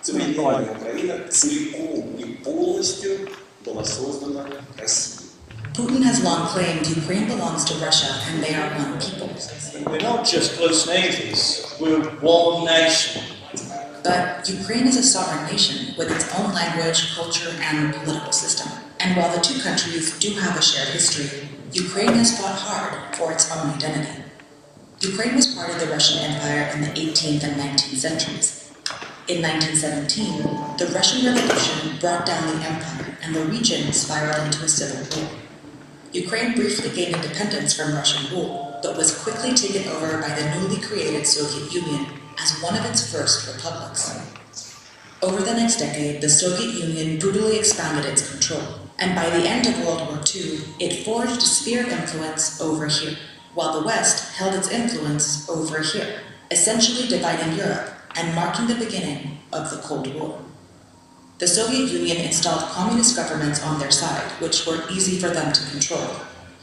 в то время Украина целиком и полностью была создана Россией. Putin has long claimed Ukraine belongs to Russia and they are one people. We're not just close neighbours, we're one nation. But Ukraine is a sovereign nation with its own language, culture, and political system. And while the two countries do have a shared history, Ukraine has fought hard for its own identity. Ukraine was part of the Russian Empire in the 18th and 19th centuries. In 1917, the Russian Revolution brought down the empire and the region spiraled into a civil war. Ukraine briefly gained independence from Russian rule, but was quickly taken over by the newly created Soviet Union as one of its first republics. Over the next decade, the Soviet Union brutally expanded its control, and by the end of World War II, it forged a sphere of influence over here, while the West held its influence over here, essentially dividing Europe and marking the beginning of the Cold War. The Soviet Union installed communist governments on their side, which were easy for them to control.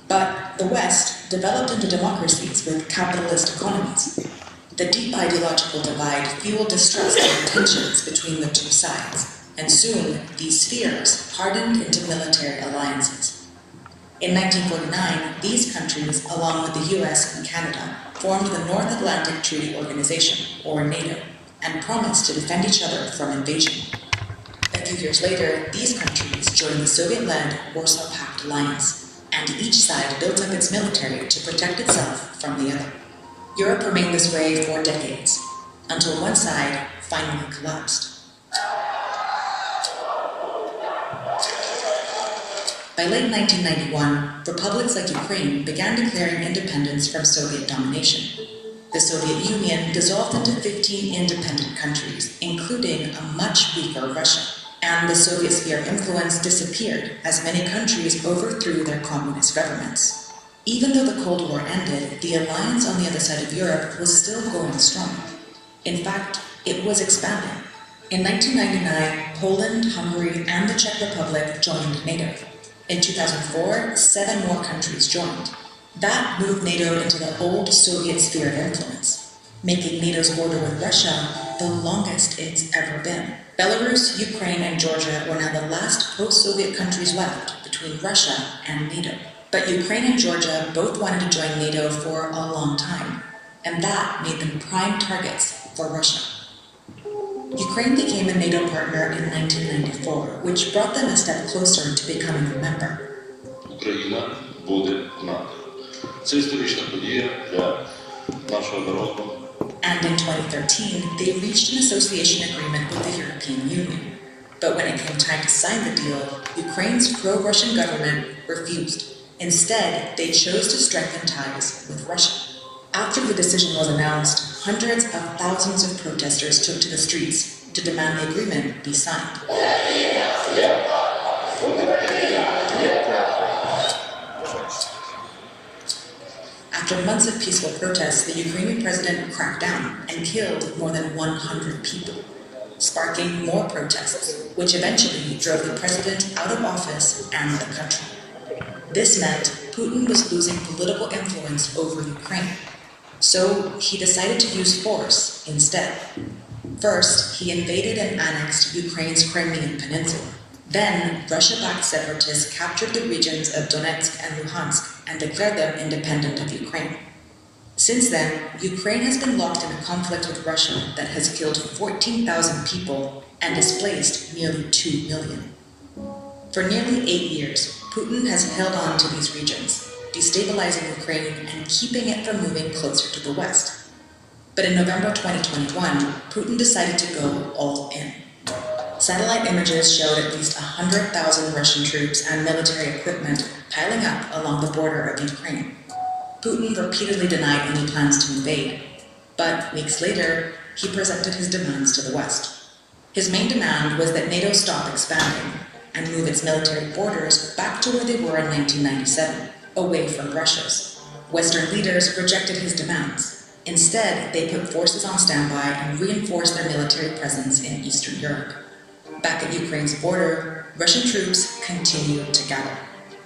But the West developed into democracies with capitalist economies. The deep ideological divide fueled distrust and tensions between the two sides, and soon these spheres hardened into military alliances. In 1949, these countries, along with the US and Canada, formed the North Atlantic Treaty Organization, or NATO, and promised to defend each other from invasion. A few years later, these countries joined the Soviet-led Warsaw Pact alliance, and each side built up its military to protect itself from the other. Europe remained this way for decades, until one side finally collapsed. By late 1991, republics like Ukraine began declaring independence from Soviet domination. The Soviet Union dissolved into 15 independent countries, including a much weaker Russia, and the Soviet sphere of influence disappeared as many countries overthrew their communist governments. Even though the Cold War ended, the alliance on the other side of Europe was still going strong. In fact, it was expanding. In 1999, Poland, Hungary, and the Czech Republic joined NATO. In 2004, 7 more countries joined. That moved NATO into the old Soviet sphere of influence, making NATO's border with Russia the longest it's ever been. Belarus, Ukraine, and Georgia were now the last post-Soviet countries left between Russia and NATO. But Ukraine and Georgia both wanted to join NATO for a long time, and that made them prime targets for Russia. Ukraine became a NATO partner in 1994, which brought them a step closer to becoming a member. Україна буде в НАТО. Це історична подія для нашого народу. And in 2013, they reached an association agreement with the European Union. But when it came time to sign the deal, Ukraine's pro-Russian government refused. Instead, they chose to strengthen ties with Russia. After the decision was announced, hundreds of thousands of protesters took to the streets to demand the agreement be signed. After months of peaceful protests, the Ukrainian president cracked down and killed more than 100 people, sparking more protests, which eventually drove the president out of office and the country. This meant Putin was losing political influence over Ukraine, so he decided to use force instead. First, he invaded and annexed Ukraine's Crimean Peninsula. Then, Russia-backed separatists captured the regions of Donetsk and Luhansk and declared them independent of Ukraine. Since then, Ukraine has been locked in a conflict with Russia that has killed 14,000 people and displaced nearly 2 million. For nearly 8 years, Putin has held on to these regions, destabilizing Ukraine and keeping it from moving closer to the West. But in November 2021, Putin decided to go all in. Satellite images showed at least 100,000 Russian troops and military equipment piling up along the border of Ukraine. Putin repeatedly denied any plans to invade, but weeks later, he presented his demands to the West. His main demand was that NATO stop expanding and move its military borders back to where they were in 1997, away from Russia's. Western leaders rejected his demands. Instead, they put forces on standby and reinforced their military presence in Eastern Europe. Back at Ukraine's border, Russian troops continued to gather.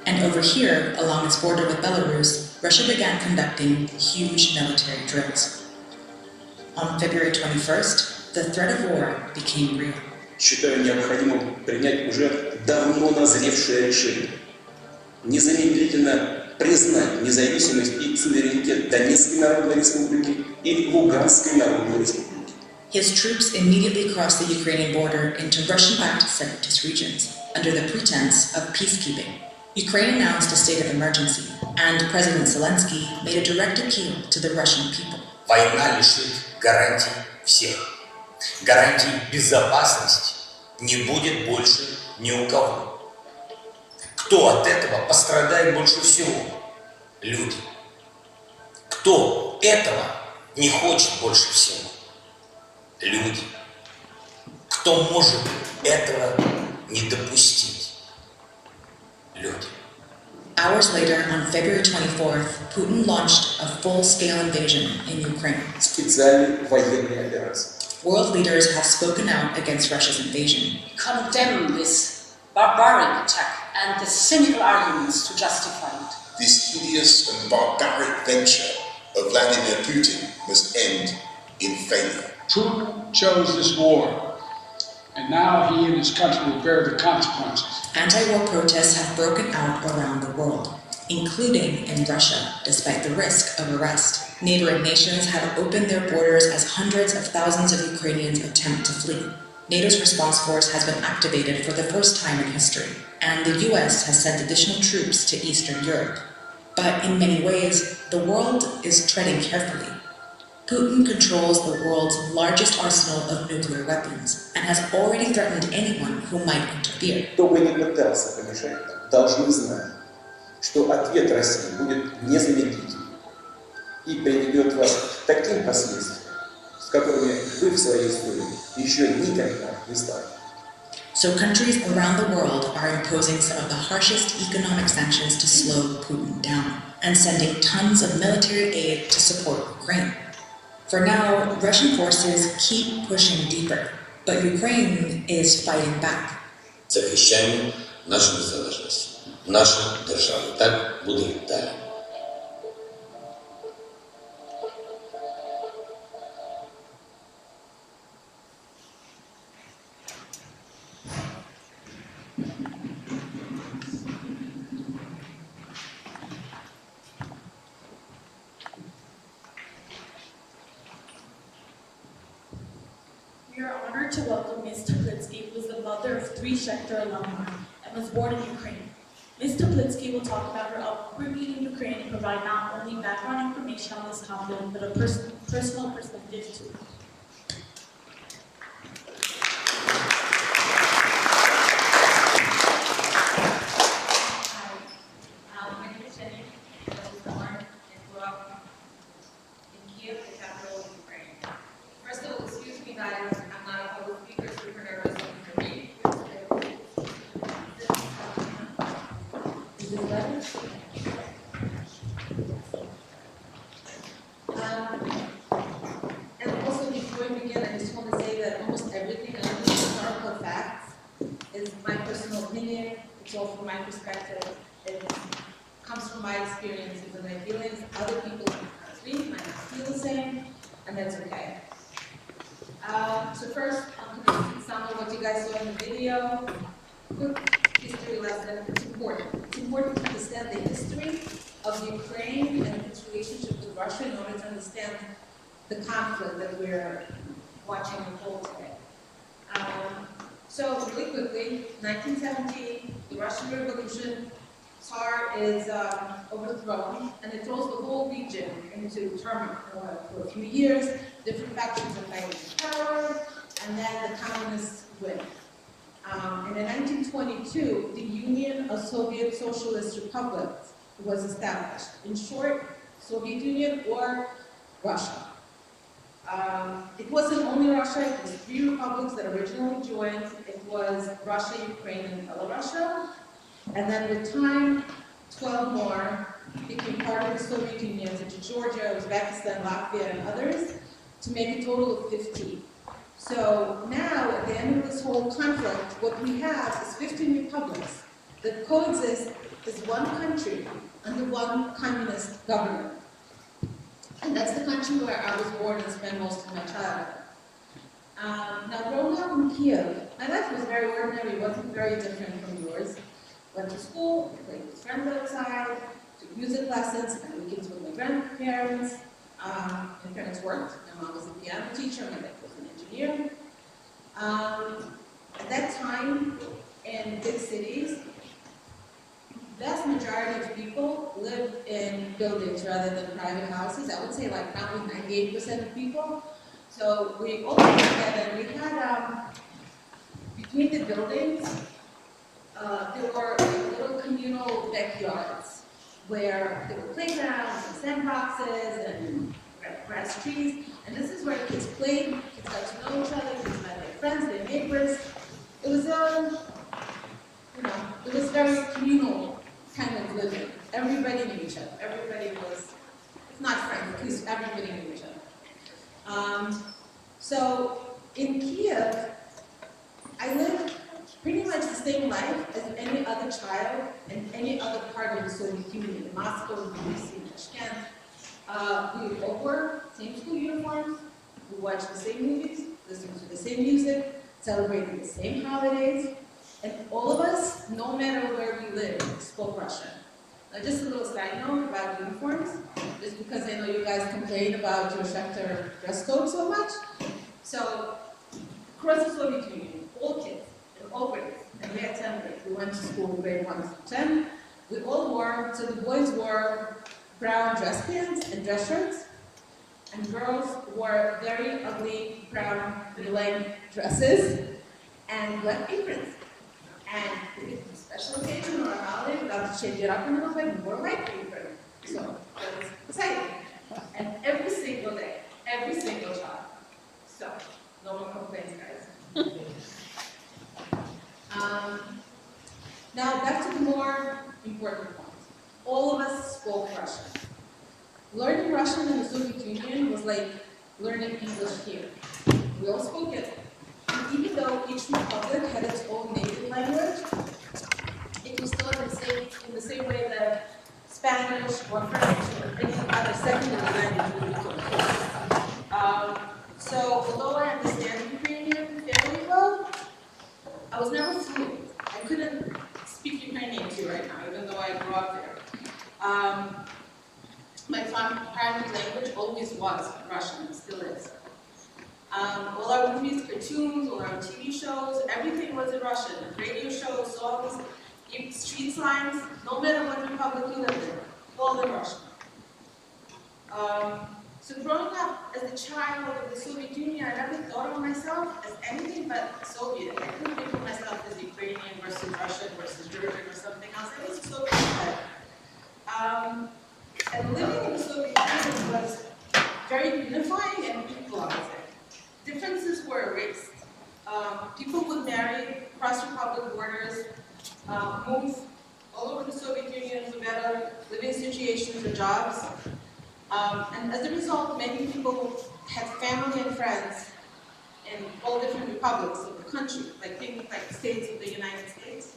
And over here, along its border with Belarus, Russia began conducting huge military drills. On February 21st, the threat of war became real. Считаю необходимым принять уже давно назревшее решение. Незамедлительно признать независимость и суверенитет Донецкой Народной Республики и Луганской Народной Республики. His troops immediately crossed the Ukrainian border into Russian-backed separatist regions under the pretense of peacekeeping. Ukraine announced a state of emergency, and President Zelensky made a direct appeal to the Russian people. Война лишит гарантий всех. Гарантий безопасности не будет больше ни у кого. Кто от этого пострадает больше всего? Люди. Кто этого не хочет больше всего? Люди. Кто может этого не допустить? Люди. Hours later, on February 24th, Putin launched a full-scale invasion in Ukraine. Специальной военной операции. World leaders have spoken out against Russia's invasion. Condemn this barbaric attack and the cynical arguments to justify it. This hideous and barbaric venture of Vladimir Putin must end in failure. Putin chose this war, and now he and his country will bear the consequences. Anti-war protests have broken out around the world, including in Russia, despite the risk of arrest. Neighboring nations have opened their borders as hundreds of thousands of Ukrainians attempt to flee. NATO's response force has been activated for the first time in history, and the US has sent additional troops to Eastern Europe. But in many ways, the world is treading carefully. Putin controls the world's largest arsenal of nuclear weapons and has already threatened anyone who might interfere. Кто бы ни пытался помешать нам, должны знать, что ответ России будет незамедлительным и приведет вас к таким последствиям, с которыми вы в своей истории еще никогда не сталкивались. So countries around the world are imposing some of the harshest economic sanctions to slow Putin down and sending tons of military aid to support Ukraine. For now, Russian forces keep pushing deeper, but Ukraine is fighting back. Захищаємо нашу незалежність, нашу державу. Так буде і далі. We are honored to welcome Ms. Teplitsky, who is the mother of 3 Schechter alumni and was born in Ukraine. Ms. Teplitsky will talk about her upbringing in Ukraine and provide not only background information on this conflict, but a personal perspective too. My name is Jenny. I was born and grew up in Kiev, the capital of Ukraine. First of all, excuse me, guys, I'm not a public speaker, super nervous for me. Is this better? And also, before we begin, I just want to say that almost everything on these historical facts is my personal opinion. It's all from my perspective. It comes from my experiences and my feelings. Other people might not feel the same, and that's okay. So first, I'm going to some of what you guys saw in the video. Quick history lesson. It's important. It's important to understand the history of Ukraine and its relationship to Russia in order to understand the conflict that we're watching unfold today. So really quickly, 1917, the Russian Revolution, Tsar is overthrown, and it throws the whole region into turmoil for a few years. Different factions are fighting for power, and then the communists win. And in 1922, the Union of Soviet Socialist Republics was established. In short, Soviet Union or Russia. It wasn't only Russia, it was 3 republics that originally joined. It was Russia, Ukraine, and Belarus. And then with time, 12 more became part of the Soviet Union, such as Georgia, Uzbekistan, Latvia, and others, to make a total of 15. So now, at the end of this whole conflict, what we have is 15 republics that coexist as one country under one communist government. And that's the country where I was born and spent most of my childhood. Now, growing up in Kiev, my life was very ordinary, it wasn't very different from yours. Went to school, played with friends outside, took music lessons, spent weekends with my grandparents. My parents worked. My mom was a piano teacher, my dad was an engineer. At that time, in big cities, vast majority of people lived in buildings rather than private houses. I would say like probably 98% of people. So we all got together and we had, between the buildings, there were little communal backyards where there were playgrounds and sandboxes and grass trees. And this is where kids played, kids got to know each other, kids met their friends, their neighbors. It was, it was very communal kind of living. Everybody knew each other. Everybody was, if not friends, at least everybody knew each other. So in Kiev, I lived pretty much the same life as any other child in any other part of the Soviet Union, in Moscow, Tbilisi, Tashkent. We all wore same school uniforms, we watched the same movies, listened to the same music, celebrated the same holidays, and all of us, no matter where we lived, spoke Russian. Now, just a little side note about uniforms, just because I know you guys complain about your sector dress code so much. So, across the Soviet Union, all kids, in all grades, and we had 10 grades. We went to school grade 1 through 10. We all wore, so the boys wore brown dress pants and dress shirts, and girls wore very ugly brown leg dresses and black aprons. And if it was a special occasion or a holiday, we got to change it up a little bit and wore a white apron. So it was exciting. And every single day, every single child. So no one complains, guys. Now back to the more important point. All of us spoke Russian. Learning Russian in the Soviet Union was like learning English here. We all spoke it. And even though each republic had its own native language, it was still in the same way that Spanish or French or any other secondary language would be taught. So although I understand Ukrainian fairly well, I was never fluent. I couldn't speak Ukrainian to you right now, even though I grew up there. My primary language always was Russian, and still is. All our movies, cartoons, all our TV shows, everything was in Russian. Radio shows, songs, even street signs, no matter what republic you lived in, all in Russian. So growing up as a child of the Soviet Union, I never thought of myself as anything but Soviet. I couldn't think of myself as Ukrainian versus Russian versus Georgian or something else. I was Soviet. And living in the Soviet Union was very unifying and equalizing. Differences were erased. People would marry across republic borders, move all over the Soviet Union for better living situations or jobs. And as a result, many people had family and friends in all different republics of the country, like things like the states of the United States.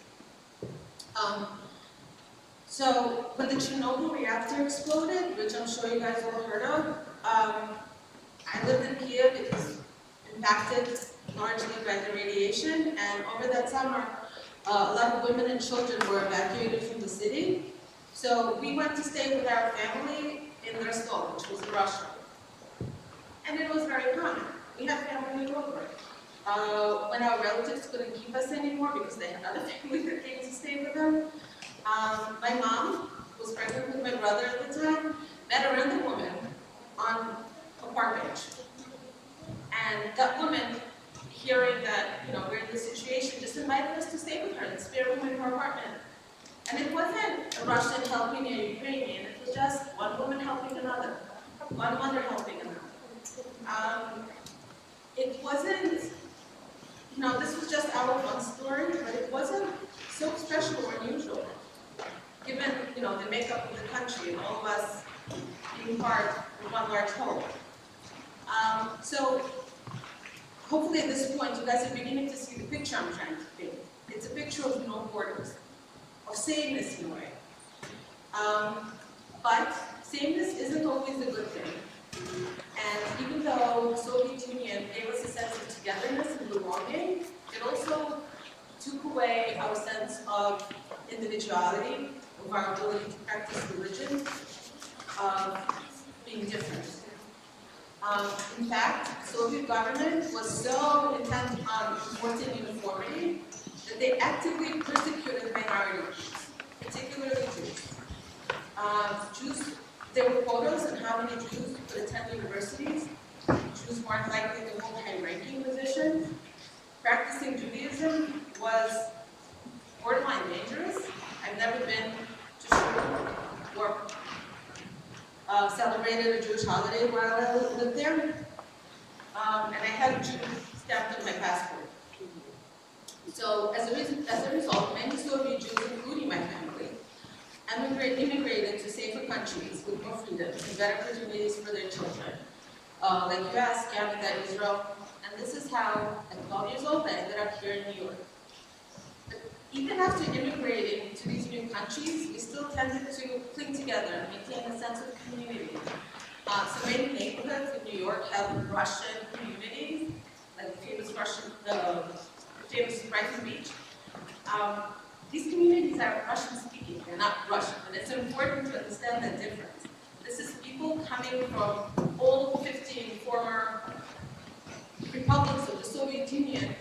So when the Chernobyl reactor exploded, which I'm sure you guys all heard of, I lived in Kiev. It was impacted largely by the radiation, and over that summer, a lot of women and children were evacuated from the city. So we went to stay with our family in Rostov, which was in Russia. And it was very common. We had family over. When our relatives couldn't keep us anymore because they had other families that came to stay with them, my mom was pregnant with my brother at the time, met a random woman on a park bench. And that woman, hearing that, we're in this situation, just invited us to stay with her in the spare room in her apartment. And it wasn't a Russian helping a Ukrainian, it was just one woman helping another, one mother helping another. It wasn't, this was just our one story, but it wasn't so special or unusual, given, the makeup of the country and all of us being part of one large whole. So, hopefully at this point, you guys are beginning to see the picture I'm trying to paint. It's a picture of no borders, of sameness in a way. But sameness isn't always a good thing. And even though the Soviet Union gave us a sense of togetherness and belonging, it also took away our sense of individuality, of our ability to practice religion, of being different. In fact, the Soviet government was so intent on enforcing uniformity that they actively persecuted minority groups, particularly Jews. Jews, there were quotas on how many Jews could attend universities. Jews weren't likely to hold high-ranking positions. Practicing Judaism was borderline dangerous. I've never been to shul or celebrated a Jewish holiday while I lived there. And I had a Jew stamped on my passport. So as a result, many Soviet Jews, including my family, immigrated to safer countries with more freedom and better opportunities for their children, like US, Canada, Israel. And this is how, at 12 years old, I ended up here in New York. But even after immigrating to these new countries, we still tended to cling together and maintain a sense of community. So many neighborhoods in New York have Russian communities, like the famous famous Brighton Beach. These communities are Russian-speaking, they're not Russian, and it's important to understand that difference. This is people coming from all 15 former republics of the Soviet Union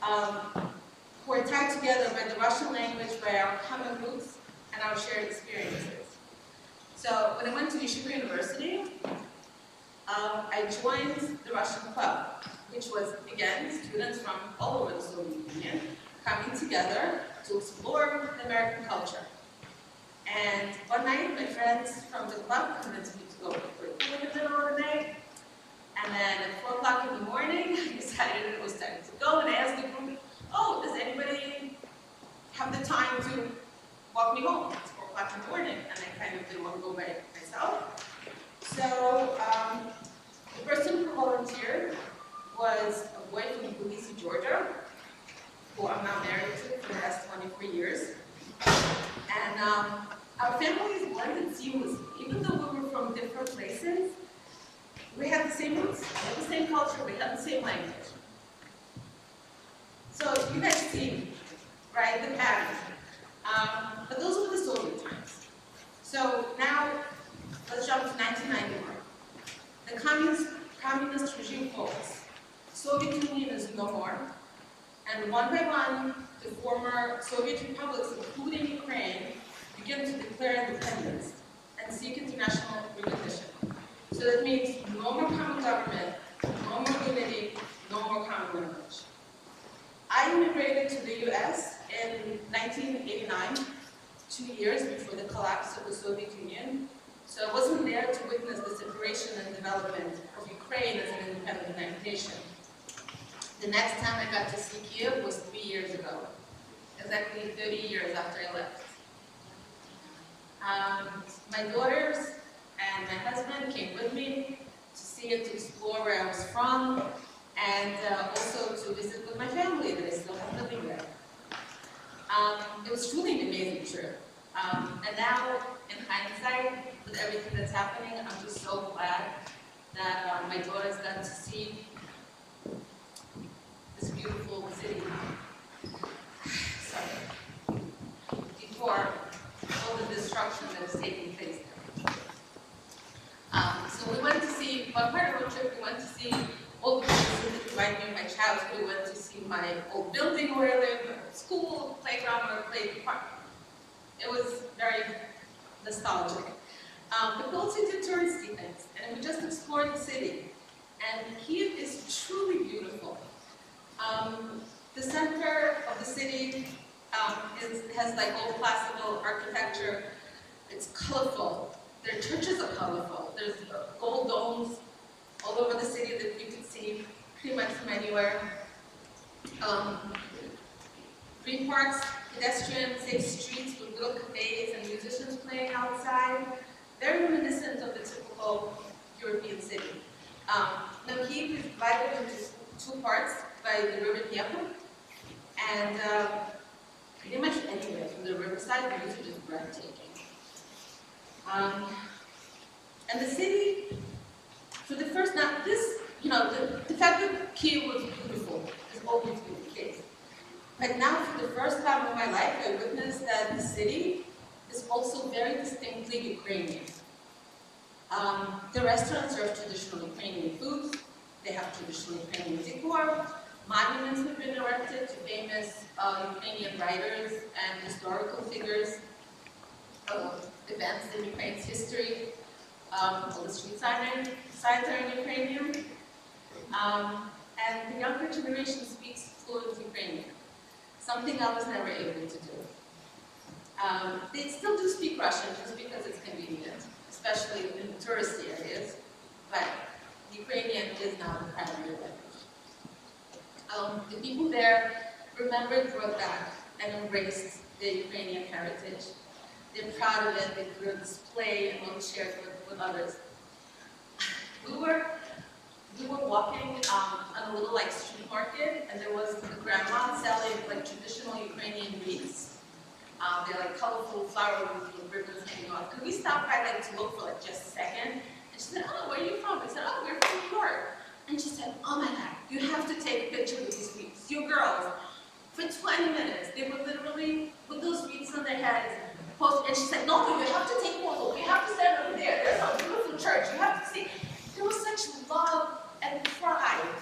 who are tied together by the Russian language, by our common roots, and our shared experiences. So when I went to Yeshiva University, I joined the Russian Club, which was, again, students from all over the Soviet Union coming together to explore the American culture. And one night, my friends from the club convinced me to go for a pool in the middle of the night. And then at 4 o'clock in the morning, I decided it was time to go, and I asked the group, oh, does anybody have the time to walk me home? It's 4 o'clock in the morning, and I kind of didn't want to go by myself. So the person who volunteered was a boy from Tbilisi, Georgia, who I'm now married to for the last 24 years. And our families blended seamlessly. Even though we were from different places, we had the same roots, we had the same culture, we had the same language. So you guys see, right, the pattern. But those were the Soviet times. So now, let's jump to 1991. The communist regime falls. Soviet Union is no more. And one by one, the former Soviet republics, including Ukraine, begin to declare independence and seek international recognition. So that means no more common government, no more unity, no more common language. I immigrated to the US in 1989, 2 years before the collapse of the Soviet Union. So I wasn't there to witness the separation and development of Ukraine as an independent nation. The next time I got to see Kiev was 3 years ago, exactly 30 years after I left. My daughters and my husband came with me to see it, to explore where I was from, and also to visit with my family that I still have living there. It was truly an amazing trip. And now, in hindsight, with everything that's happening, I'm just so glad that my daughters got to see this beautiful city. Sorry. Before all the destruction that is taking place there. So we went to see, well, part of our trip, we went to see all the places that remind me of my childhood. We went to see my old building where I live, school, playground where I played, park. It was very nostalgic. But we also did touristy things, and we just explored the city. And Kiev is truly beautiful. The center of the city has like old classical architecture. It's colorful. Their churches are colorful. There's gold domes all over the city that you can see pretty much from anywhere. Green parks, pedestrian, safe streets with little cafes and musicians playing outside. Very reminiscent of the typical European city. Now Kiev is divided into 2 parts by the river Dnieper, and pretty much anywhere from the riverside, the views are just breathtaking. And the city For the first, now this, the fact that Kiev was beautiful has always been the case. But now for the first time in my life, I witnessed that the city is also very distinctly Ukrainian. The restaurants serve traditional Ukrainian foods, they have traditional Ukrainian decor, monuments have been erected to famous Ukrainian writers and historical figures, events in Ukraine's history. All the street signs are in Ukrainian. And the younger generation speaks fluent Ukrainian, something I was never able to do. They still do speak Russian just because it's convenient, especially in the tourist areas, but Ukrainian is now the primary language. The people there remembered, brought back, and embraced their Ukrainian heritage. They're proud of it, they put it on display and want to share it with others. We were walking on a little street market, and there was a grandma selling traditional Ukrainian wreaths. They're colorful flower wreaths with ribbons hanging off. Could we stop by to look for just a second? And she said, "Oh, where are you from?" I said, "Oh, we're from New York." And she said, "Oh my God, you have to take a picture with these wreaths. You girls, for 20 minutes, they were literally with those wreaths on their heads. And she said, "No, you have to take one look. You have to stand over there. There's a beautiful church. You have to see." There was such love and pride.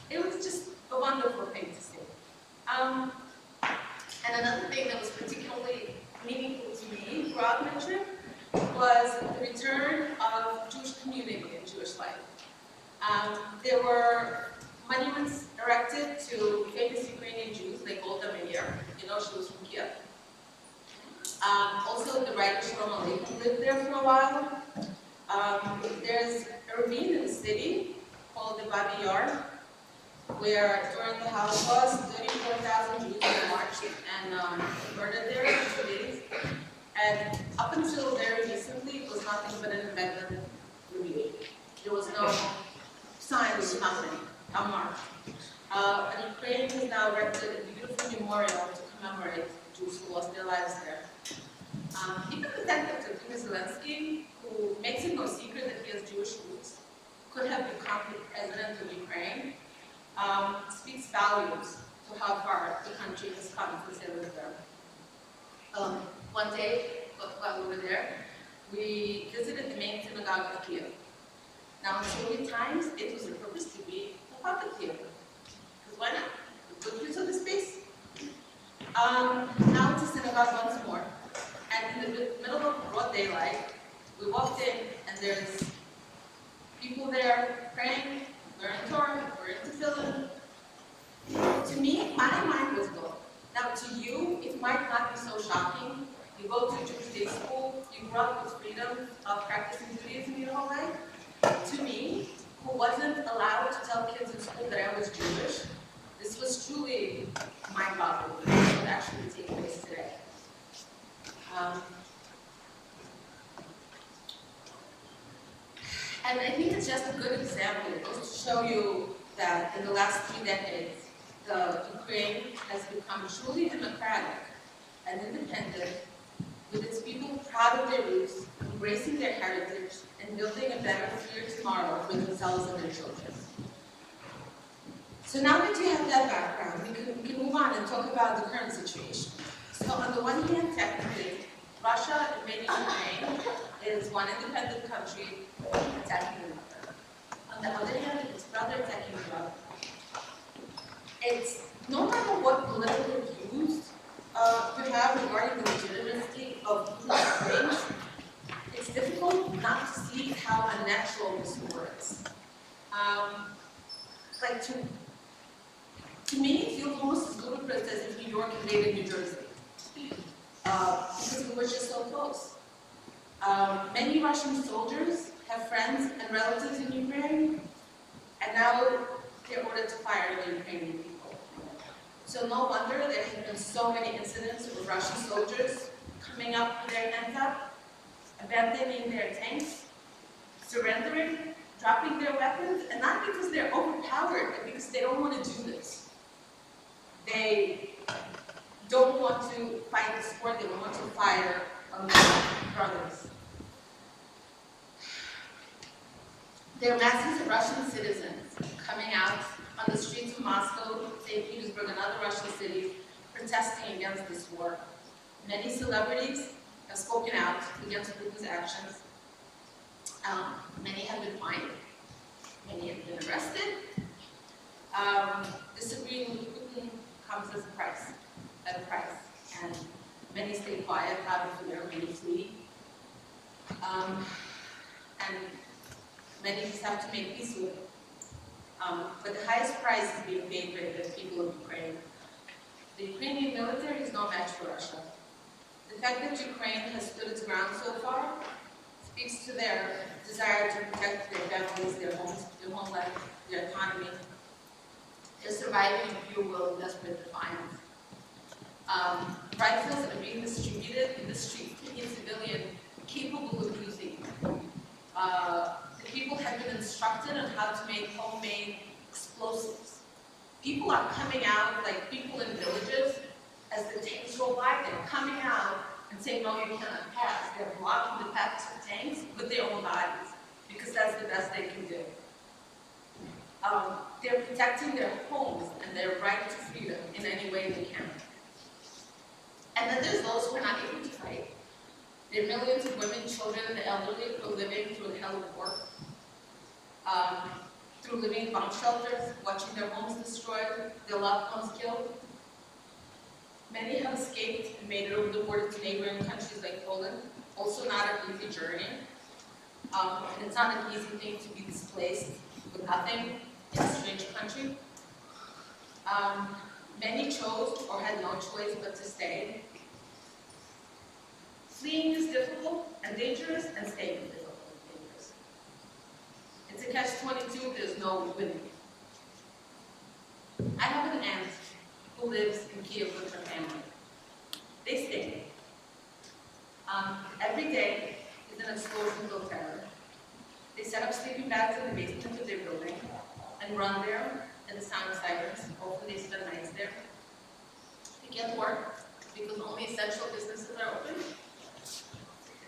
It was just a wonderful thing to see. And another thing that was particularly meaningful to me throughout my trip was the return of Jewish community and Jewish life. There were monuments erected to famous Ukrainian Jews like Golda Meir. She was from Kiev. Also, the writer Shlomo Aleichem lived there for a while. There's a ravine in the city called the Babi Yar, where during the Holocaust, 34,000 Jews were marched and murdered there in 2 days. And up until very recently, it was nothing but an abandoned ravine. There was no signs, nothing, a mark. And Ukraine has now erected a beautiful memorial to commemorate Jews who lost their lives there. Even the fact that Vladimir Zelensky, who makes it no secret that he has Jewish roots, could have become the president of Ukraine, speaks volumes to how far the country has come since he lived there. One day, while we were there, we visited the main synagogue of Kiev. Now, in Soviet times, it was repurposed to be a part of Kiev. Because why not? Good use of the space. Now it's a synagogue once more. And in the middle of broad daylight, we walked in, and there's people there praying, learning Torah, learning tefillin. To me, my mind was blown. Now, to you, it might not be so shocking. You go to Jewish day school, you grew up with freedom of practicing Judaism your whole life. To me, who wasn't allowed to tell kids in school that I was Jewish, this was truly mind-boggling. This would actually take place today. And I think it's just a good example, just to show you that in the last 3 decades, the Ukraine has become truly democratic and independent, with its people proud of their roots, embracing their heritage, and building a better, freer tomorrow for themselves and their children. So now that you have that background, we can move on and talk about the current situation. So on the one hand, technically, Russia invading Ukraine is one independent country attacking another. On the other hand, it's brother attacking brother. It's no matter what political views you have regarding the legitimacy of Ukraine, it's difficult not to see how unnatural this works. To me, it feels almost as ludicrous as if New York invaded New Jersey, because we were just so close. Many Russian soldiers have friends and relatives in Ukraine, and now they're ordered to fire the Ukrainian people. So no wonder there have been so many incidents of Russian soldiers coming up with their hands up, abandoning their tanks, surrendering, dropping their weapons, and not because they're overpowered, but because they don't want to do this. They don't want to fight this war, they don't want to fire on their brothers. There are masses of Russian citizens coming out on the streets of Moscow, St. Petersburg, and other Russian cities protesting against this war. Many celebrities have spoken out against Putin's actions. Many have been fined. Many have been arrested. Disagreeing with Putin comes at a price. And many stay quiet out of fear, many flee. And many just have to make peace with it. But the highest price is being paid by the people of Ukraine. The Ukrainian military is no match for Russia. The fact that Ukraine has stood its ground so far speaks to their desire to protect their families, their homes, their home life, their economy. They're surviving, if you will, in desperate defiance. Rifles are being distributed in the streets to any civilian capable of using them. The people have been instructed on how to make homemade explosives. People are coming out, like people in villages, as the tanks roll by, they're coming out and saying, no, you cannot pass. They're blocking the paths of tanks with their own bodies, because that's the best they can do. They're protecting their homes and their right to freedom in any way they can. And then there's those who are not able to fight. There are millions of women, children, and the elderly who are living through the hell of war, through living in bomb shelters, watching their homes destroyed, their loved ones killed. Many have escaped and made it over the border to neighboring countries like Poland. Also not an easy journey. And it's not an easy thing to be displaced with nothing in a strange country. Many chose or had no choice but to stay. Fleeing is difficult and dangerous, and staying is difficult and dangerous. It's a catch-22, there's no winning. I have an aunt who lives in Kiev with her family. They stay. Every day is an explosion of terror. They set up sleeping bags in the basement of their building and run there at the sound of sirens. Hopefully they spend nights there. They can't work because only essential businesses are open,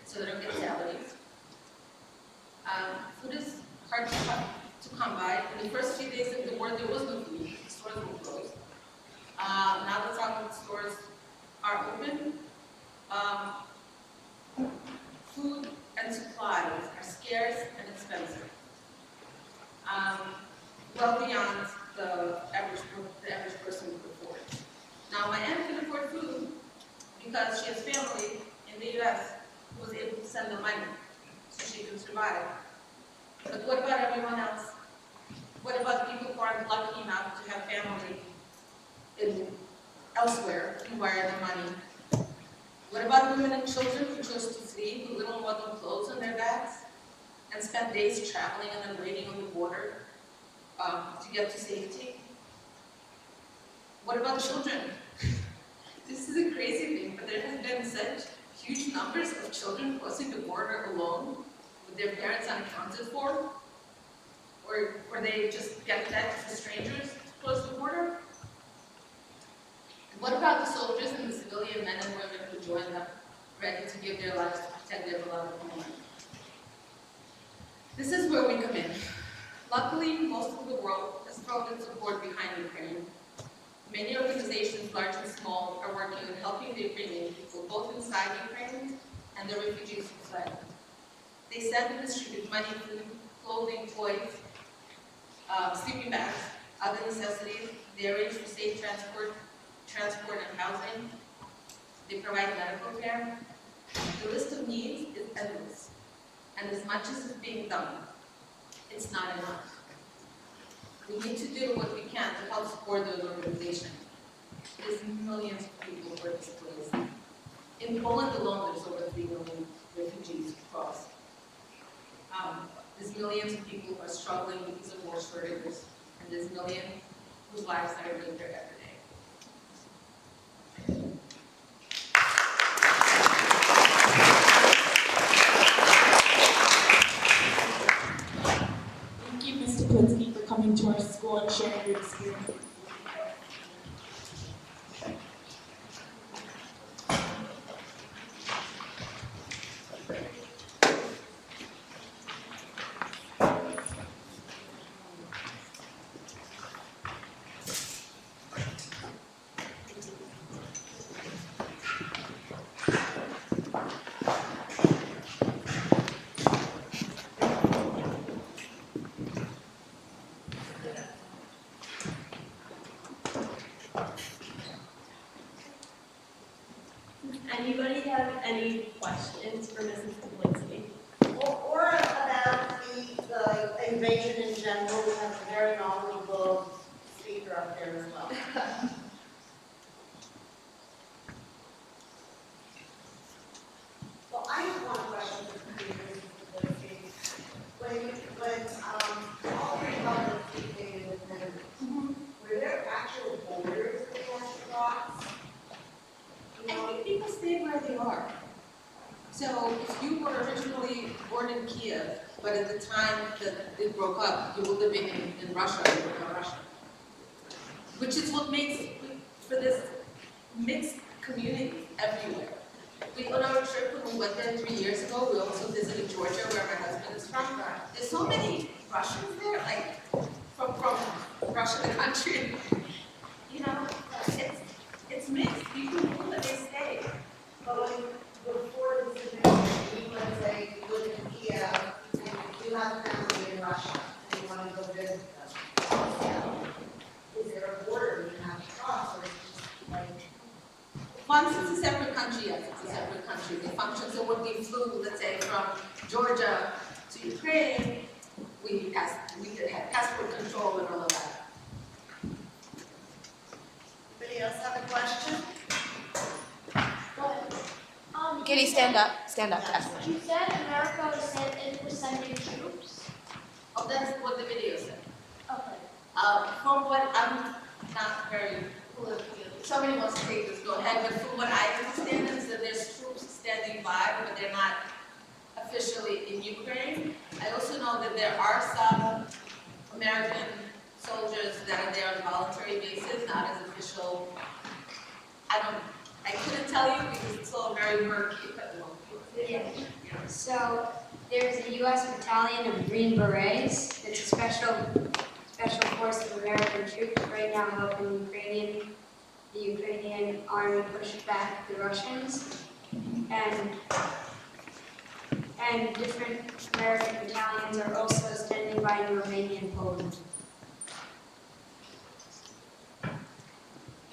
so they don't get salaries. Food is hard to come by. In the first few days of the war, there was no food. The stores were closed. Now that some of the stores are open, food and supplies are scarce and expensive. Well beyond the average person could afford. Now, my aunt can afford food because she has family in the US who was able to send them money so she can survive. But what about everyone else? What about people who aren't lucky enough to have family elsewhere who wire them money? What about women and children who chose to flee with little more than clothes in their bags and spend days traveling and then waiting on the border to get to safety? What about children? This is a crazy thing, but there has been such huge numbers of children crossing the border alone with their parents unaccounted for, or they just get fed to strangers to cross the border. And what about the soldiers and the civilian men and women who joined them, ready to give their lives to protect their beloved homeland? This is where we come in. Luckily, most of the world has thrown its support behind Ukraine. Many organizations, large and small, are working on helping the Ukrainian people, both inside Ukraine and the refugees who fled. They send and distribute money, food, clothing, toys, sleeping bags, other necessities. They arrange for safe transport and housing. They provide medical care. The list of needs is endless. And as much as is being done, it's not enough. We need to do what we can to help support those organizations. There's millions of people who are displaced. In Poland alone, there's over 3 million refugees across. There's millions of people who are struggling because of war shortages, and there's millions whose lives are in danger every day. Thank you, Mr. Plitsky, for coming to our school and sharing your experience. anybody have any questions for Mrs. Kaplinsky? Or about the invasion in general, we have a very knowledgeable speaker up there as well. Well, I have one question for you, Mrs. Kaplinsky. When all three public speaking independent, were there actual borders across the blocks? I think people stay where they are. So if you were originally born in Kiev, but at the time that it broke up, you were living in Russia, you were in Russia. Which is what makes for this mixed community everywhere. We on our trip when we went there 3 years ago, we also visited Georgia where my husband is from. There's so many Russians there, like from Russia, the country. You know, it's mixed. People move and they stay. But when before this event, you let's say you live in Kiev and you have family in Russia and you want to go visit them. Is there a border you have to cross or is it just like? Once it's a separate country, yes, it's a separate country. They function, so when we flew, let's say, from Georgia to Ukraine, we could have passport control and all of that. Anybody else have a question? Kitty, stand up. Stand up. You said America was sending troops. Oh, that's what the video said. Okay. From what I'm not very political, if somebody wants to take this, go ahead. But from what I understand is that there's troops standing by, but they're not officially in Ukraine. I also know that there are some American soldiers that are there on a voluntary basis, not as official. I couldn't tell you because it's all very murky. Yeah. So there's a U.S. battalion of Green Berets. It's a special force of American troops right now helping the Ukrainian army push back the Russians. And different American battalions are also standing by in Romania and Poland.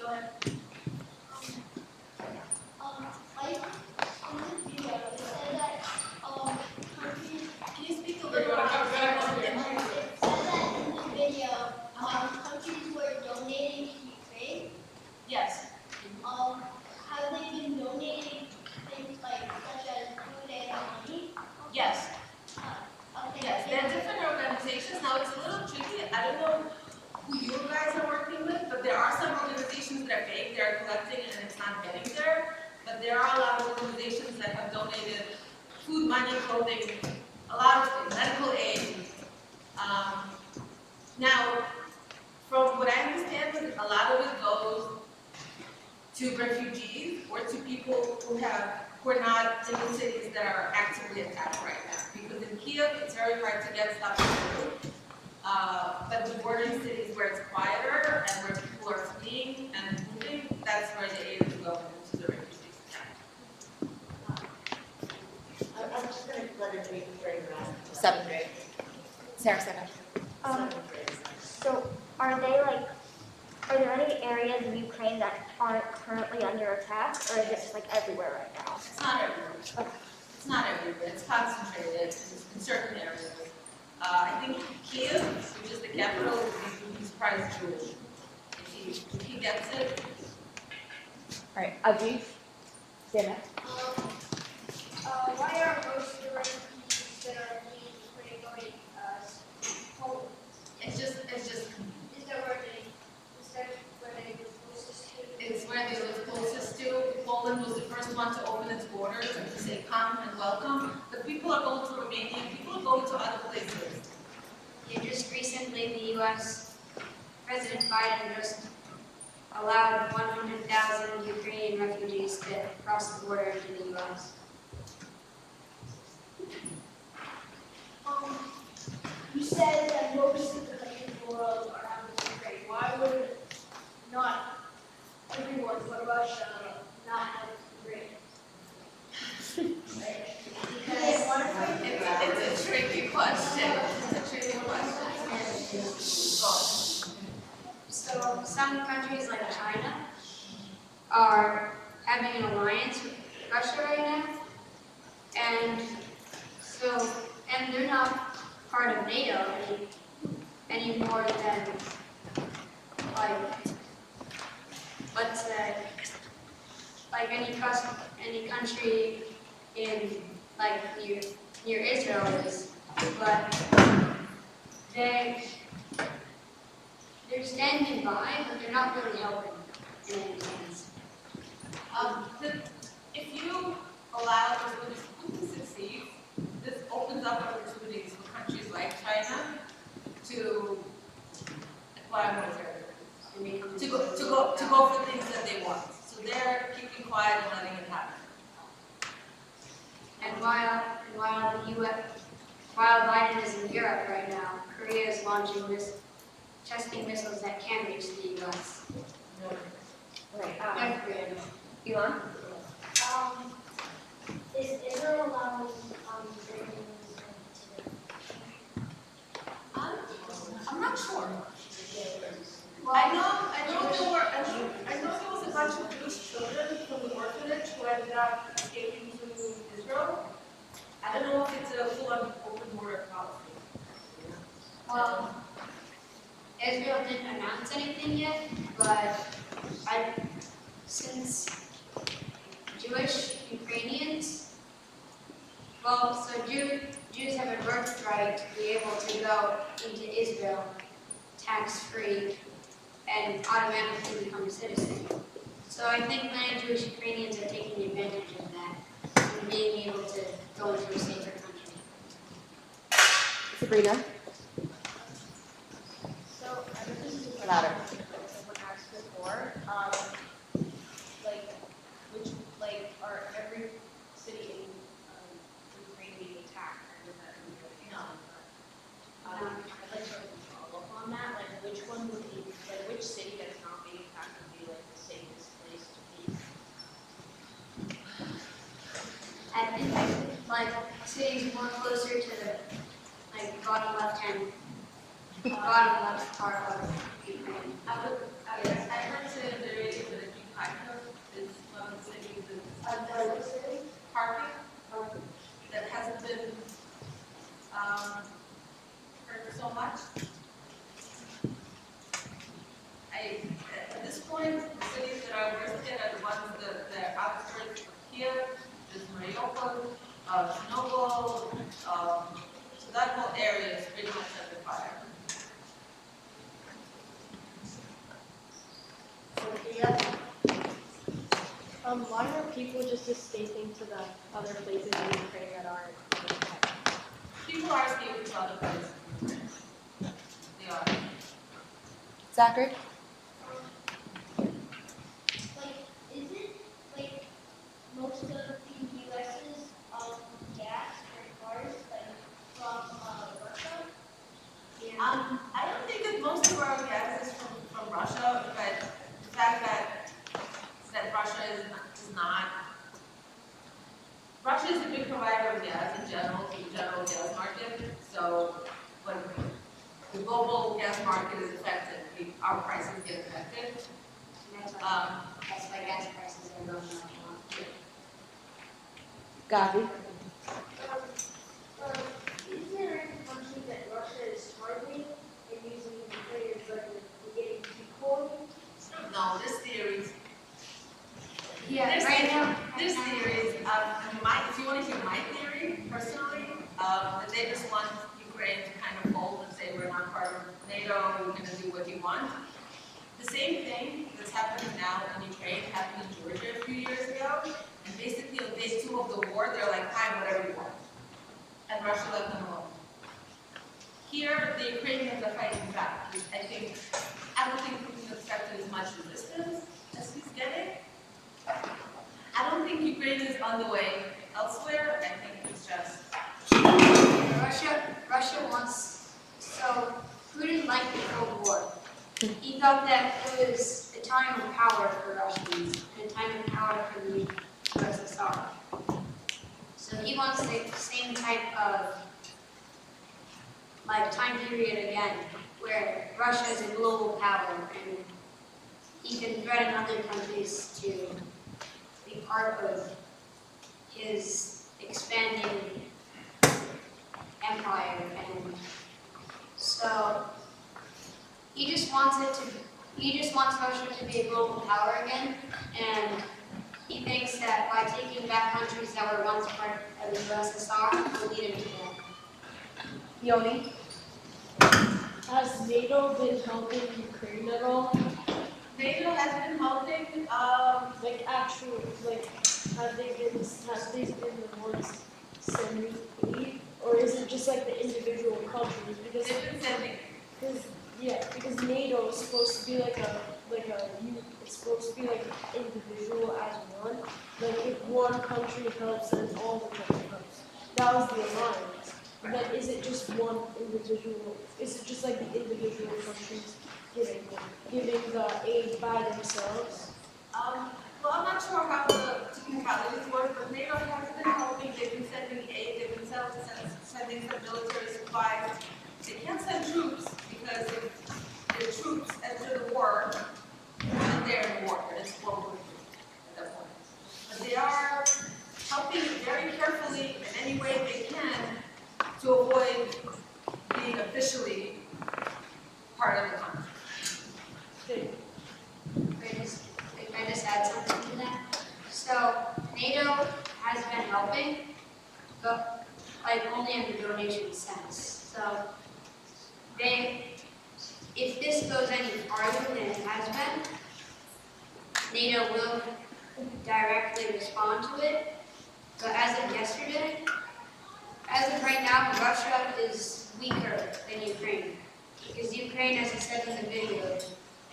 Go ahead. On the video, it said that countries. Can you speak a little louder? It said that in the video, countries were donating to Ukraine. Yes. Have they been donating things like such as food and money? Yes. Okay. Yes, there are different organizations. Now it's a little tricky. I don't know who you guys are working with, but there are some organizations that are fake. They're collecting and it's not getting there. But there are a lot of organizations that have donated food, money, clothing, a lot of things, medical aid. Now, from what I understand, a lot of it goes to refugees or to people who are not in the cities that are actively attacked right now. Because in Kiev, it's very hard to get stuff through. But the bordering cities where it's quieter and where people are fleeing and moving, that's where the aid is going to the refugees. I'm just going to let it be straight around. 7th grade. Sarah, stand up. Seventh grade. So are there any areas of Ukraine that aren't currently under attack, or is it just like everywhere right now? It's not everywhere. Okay. It's not everywhere. It's concentrated in certain areas. I think Kiev, which is the capital, he's probably Jewish. If he gets it. All right, Aviv, stand up. Why are most of the refugees that are fleeing Ukraine going Poland? It's just. Is that where they were closest to? It's where they live closest to. Poland was the first one to open its borders and to say come and welcome. But people are going to Romania, people are going to other places. Yeah, just recently the U.S. President Biden just allowed 100,000 Ukrainian refugees to cross the border into the U.S. You said that most of the countries in the world are having Ukraine. Why would not everyone but Russia not have Ukraine? It's a tricky question. So some countries like China are having an alliance with Russia right now, and so, and they're not part of NATO any more than, like, let's say, like any country in, like, near Israel is, but they're standing by, but they're not really helping in any sense. If you allow this to succeed, this opens up opportunities for countries like China to acquire more territory, to go for things that they want. So they're keeping quiet and letting it happen. And while the U.S. While Biden is in Europe right now, Korea is testing missiles that can reach the U.S. Right. And Korea. Elon? Is Israel allowing I'm not sure. Well, I know there was a bunch of Jewish children from the orphanage who ended up escaping to Israel. I don't know if it's a full-on open border policy. Well, Israel didn't announce anything yet, but since Jewish Ukrainians, Jews have a birthright to be able to go into Israel tax-free and automatically become a citizen. So I think many Jewish Ukrainians are taking advantage of that and being able to go into a safer country. Sabrina? So, this is Louder. someone asked before, are every city in Ukraine being attacked, or is that No. I'd like to follow up on that, like, which one would be, like, which city that's not being attacked would be, like, the safest place to be? I think like cities more closer to the bottom left part of Ukraine. I heard say that there is a few is one of the cities in Kharkiv that hasn't been hurt so much. At this point, the cities that are worst hit are the ones that are outskirts of Kiev, there's Mariupol, Chernobyl, so that whole area is pretty much under fire. Why are people just escaping to the other places in Ukraine that aren't being attacked? People are escaping to other places in Ukraine. They are. Zachary? Is it most of the U.S.'s gas or cars from Russia? I don't think that most of our gas is from Russia, but the fact that Russia is not. Russia is a big provider of gas in general to the general gas market. So when the global gas market is affected, our prices get affected. That's why gas prices are going up. Gavi? Is there any country that Russia is targeting and using Ukraine as like a getting decoy? No, this theory. Yeah, right now. This theory is, if you want to hear my theory personally, that they just want Ukraine to kind of fold and say we're not part of NATO, we're going to do what you want. The same thing that's happening now in Ukraine happened in Georgia a few years ago, and basically on day 2 of the war, they're like, fine, whatever you want. And Russia let them alone. Here, the Ukrainians are fighting back. I don't think Putin expected as much resistance as he's getting. I don't think Ukraine is on the way elsewhere. I think it's just Russia wants, so Putin liked the Cold War. He thought that it was a time of power for Russians and a time of power for the USSR. So he wants the same type of time period again, where Russia is a global power and he can threaten other countries to be part of his expanding empire, and so he just wants Russia to be a global power again, and he thinks that by taking back countries that were once part of the USSR will lead him to that. Yoni? Has NATO been helping Ukraine at all? NATO has been helping, Like actually, like have they been the ones sending aid, or is it just like the individual countries? Because they've been sending. because NATO is supposed to be it's supposed to be like individual as one. Like if one country helps, then all the country helps. That was the alliance. But then is it just one individual? Is it just like the individual countries giving the aid by themselves? Well, I'm not sure how the technicalities work, but NATO has been helping. They've been sending aid. They've been sending some military supplies. They can't send troops because if the troops enter the war, then they're in war. It's World War II at that point. But they are helping very carefully in any way they can to avoid being officially part of the country. If I just add something to that. So NATO has been helping, but like only in the donation sense. So if this goes any farther than it has been, NATO will directly respond to it. But as of yesterday, as of right now, Russia is weaker than Ukraine. Because Ukraine, as I said in the video,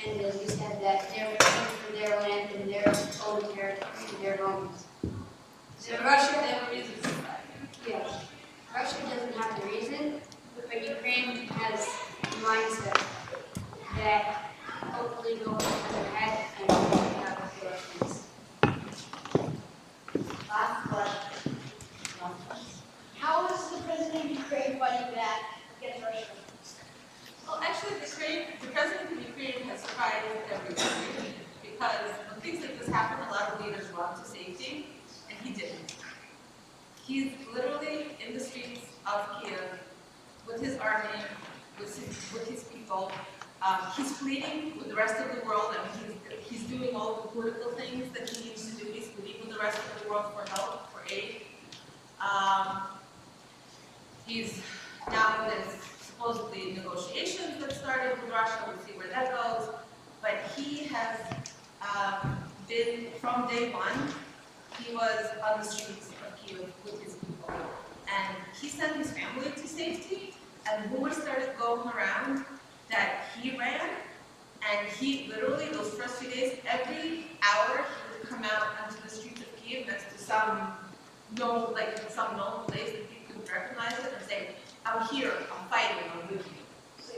and as you said, that they're fighting for their land and their own territory and their homes. So Russia, Russia doesn't have the reason, but Ukraine has the mindset that hopefully go ahead and have the Russians. Last question. How is the president of Ukraine fighting back against Russia? Well, actually, the president of Ukraine has surprised everybody because when things like this happen, a lot of leaders run to safety, and he didn't. He's literally in the streets of Kiev with his army, with his people. He's pleading with the rest of the world. I mean, he's doing all the political things that he needs to do. He's pleading with the rest of the world for help, for aid. He's now there's supposedly negotiations that started with Russia. We'll see where that goes. But he has been, from day one, he was on the streets of Kiev with his people. And he sent his family to safety, and rumors started going around that he ran, and he literally, those first few days, every hour he would come out onto the streets of Kiev next to some known place that people could recognize it and say, I'm here, I'm fighting, I'm with you.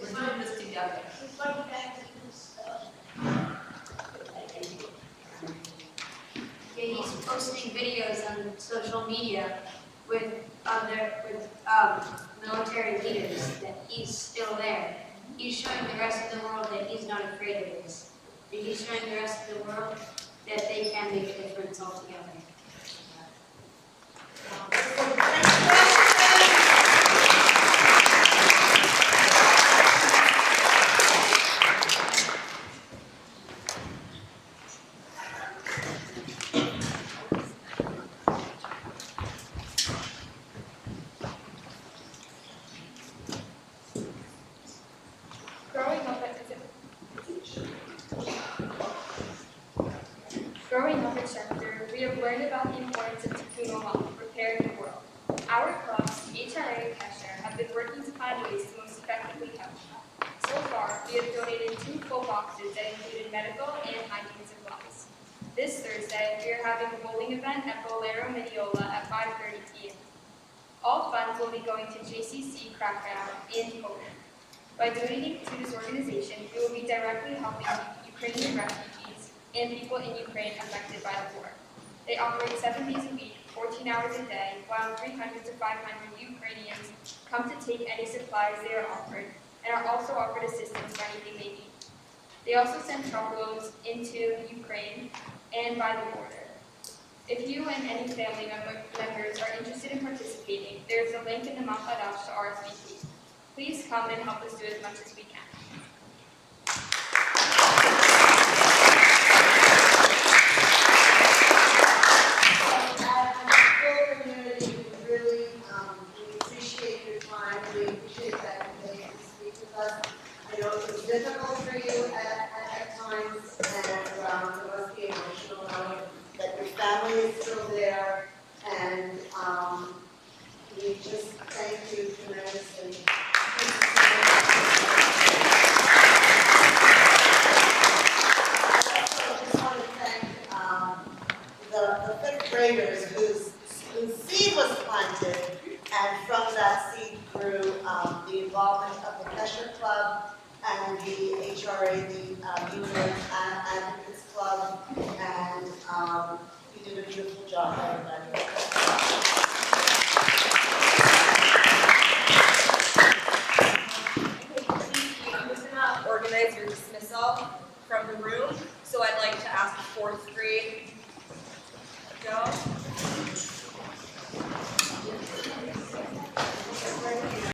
We're doing this together. Yeah, he's posting videos on social media with military leaders that he's still there. He's showing the rest of the world that he's not afraid of this. And he's showing the rest of the world that they can make a difference altogether. Growing up in Chester, we have learned about the importance of Tikkun Olam, repairing the world. Our clubs, HLA and Chester, have been working to find ways to most effectively help. So far, we have donated 2 full boxes that included medical and hygiene supplies. This Thursday, we are having a bowling event at Bolero Mediola at 5:30 p.m. All funds will be going to JCC Krakow and Poland. By donating to this organization, we will be directly helping Ukrainian refugees and people in Ukraine affected by the war. They operate 7 days a week, 14 hours a day, while 300 to 500 Ukrainians come to take any supplies they are offered, and are also offered assistance for anything they need. They also send truckloads into Ukraine and by the border. If you and any family members are interested in participating, there is a link in the Mount Badash to RSVP. Please come and help us do as much as we can. We appreciate your time. We appreciate that you came to speak with us. I know it was difficult for you at times, and it must be emotional knowing that your family is still there, and we just thank you tremendously. I also just want to thank the fifth graders whose seed was planted, and from that seed grew the involvement of the Kesher Club and the HRA, the Union Advocates Club, and you did a beautiful job, everybody.